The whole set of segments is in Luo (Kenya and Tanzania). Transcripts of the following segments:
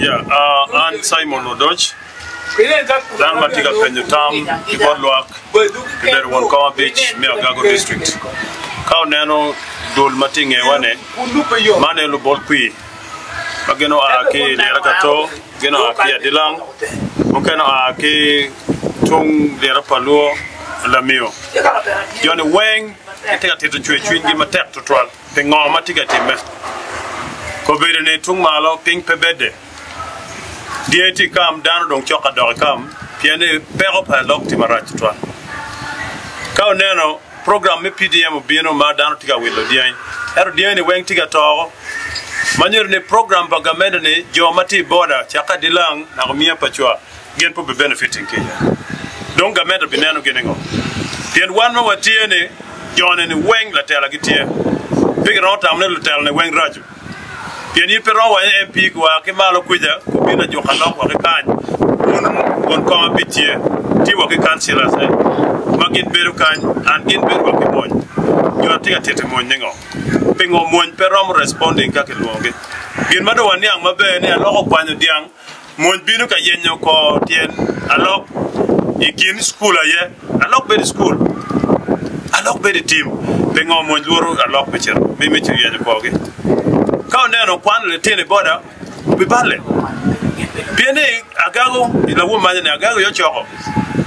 I'm Simon Odoch. Dan matiga penyo tam kibod luak kibed won Koma Beach Miagago district. Kao neno dul matinge wane mane lu bol kui. Mageno aki lera kato, geno aki adilang, mukeno aki tung lera paluo lamio. Yone weng itega tito chwe chwingi matek tutwal pengo matiga time. Kobere ne tung malo ping pebede. DAT kam dano dong choka dog kam piane pero pa lok timarach twan ka neno program me PDM bino ma dano tiga wilo dian ero dian ni weng tiga to manyer ne program pa gamenda ne jomati border chaka dilang na komia pachwa gen po be benefiting Kenya donc gamenda bineno geningo tien wan ma watie ne jone ni weng la tela gitie big rota amne la tela ne weng raju Piani pero wa MP kwa ke malo kuja kubina jo khalok wa ke kan on Koma Beach ti wa ke councillors magin beru kan an gin beru wa ke mon yo tiga tete mon ngo pingo mon pero mo responding ka ke luonge gin mado wani ang mabe ne aloko kwanyo diang mon binu ka yenyo ko tien alok ikin school aye alok be school alok be team pingo mon loro alok be cher me me ti yenyo ko ke Kao neno kwan le tene boda bibale. Piene agago ila wo manya ne agago yo choko.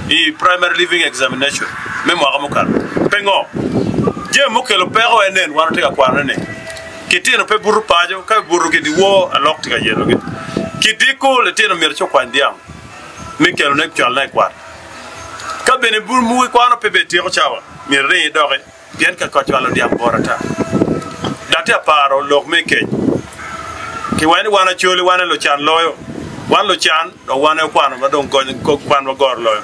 I primary living examination. Memo akamukal. Pengo. Je mukelo pero enen wano teka kwana ne. Kitino pe buru pajo ka buru ke di wo alok teka yelo ke. Kitiko le tene mercho kwandiam. Mikelo nek chalna kwat. Ka bene buru mu kwano pe be tiro chawa. Mirre doge. Bien ka ko chalo diam borata. Dati aparo lok meke ki wani wana choli wana lo chan loyo wan lo chan do wana kwano ma don ko kwan ma gor loyo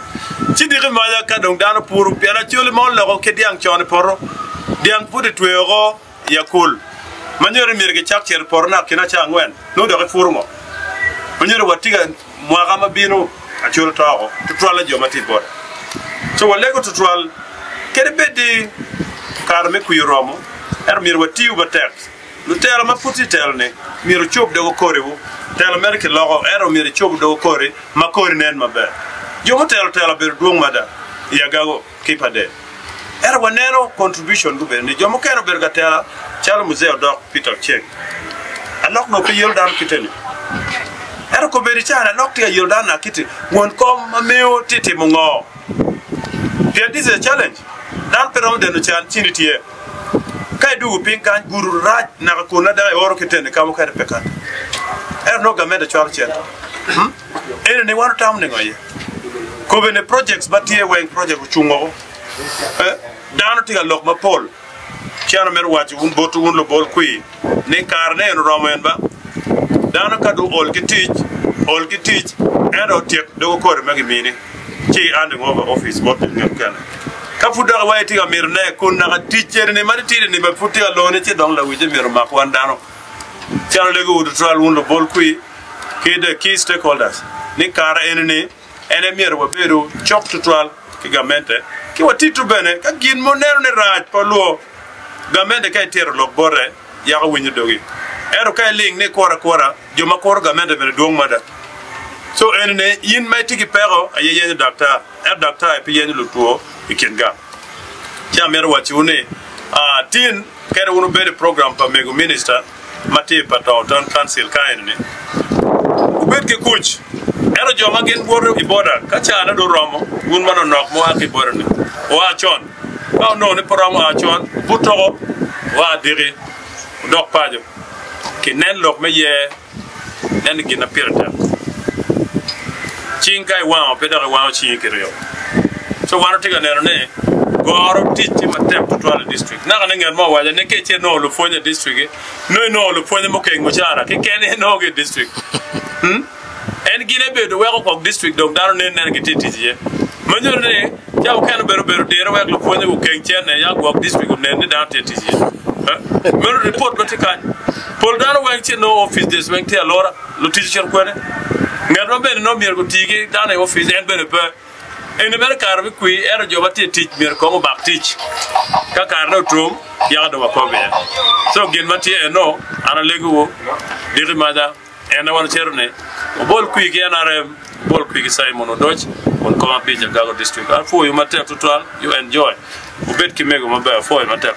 ci digi ma ya ka don dano puru pela choli mo lo ke diang chone poro diang pudi twego yakul manyore mirge chak cher poro na kina cha ngwen no do ke furmo manyore watiga mwaga mabino a cholo tawo tutwala joma tibor so walego tutwal kede bedi karme kuyiromo mir watiu batek lutel ma puti telne mir chop de kore bu tel merke logo mir chop de kore ma kore nen mabe jo motel tel ber duong mada ya gago kipade wanero contribution go be ne jo mo kero ber gatela chal museo doc Peter Cheng anok no pe yoldan kiteni ko beri chana nok te yoldan akiti won kom ma meo titi mo ngo this is a challenge dan pero de no chan chinitie kai du pinkan guru raj na ko na da oro kitene kamo kai pekan no gameda chwar chen ne wanu tam ne ngoye ko bene projects batie wen project chungo dano tiga lok ma pol chiano mer wachi botu lo bol kui ne karne no romen ba dano kadu ol kitich ero tek do ko magi mini chi anding over office bot ngam kana kafuda waiti ga mirne kun na teacher ne mari tire ne ba futi ga lone ci dong la wije mir ma ko andano tiano lego wudu tral won lo bol kui ke de key stakeholders ni kara ene mir wa beru chok tral ki gamente ki wati tu bene ka gin mo nero ne raj polo gamente kay tero lo bore ya ga winyu dogi ero kay ling ne kora jo ma kora gamente be dong mada so ene yin mai tigi pero ayen doctor doctor e yen lo tuo ikenga ya mero wachune tin kere wono be program pa mego minister mati pato ton council kaine ubet ke coach ero joma gen boro iboda kacha na do romo gun mano nok mo aki borne o achon no ne promo achon buto wa diri dok pajo ki nen lok me ye nen gina pirata chinkai wa pedare wa chinkiro so wano tiga nero ne goro titi ma tep to Twala district na kana ngen mo waja ne ke che no lo fonya district no lo fonya mo ke ngochara ke kene no ge district en gine be do wego ko district dog daro ne ne ge titi je manyo ne jaw kan beru de ro lo fonya ko ke chen ne ya go district ne ne da titi je men report batika pol daro weng che no office des weng te alora lo titi chen ko ne ngado be no mier go tigi dana office en be be en mer karbi kui ero jobati teach mir ko bak teach ka karno trum ya do ko be so gen mati no ana legu diri mada ene wan cherone obol kui gi NRM bol kui gi Simon Odoch on Koma Beach Gago district. Afu you matter total you enjoy ubet kimego maber for you matter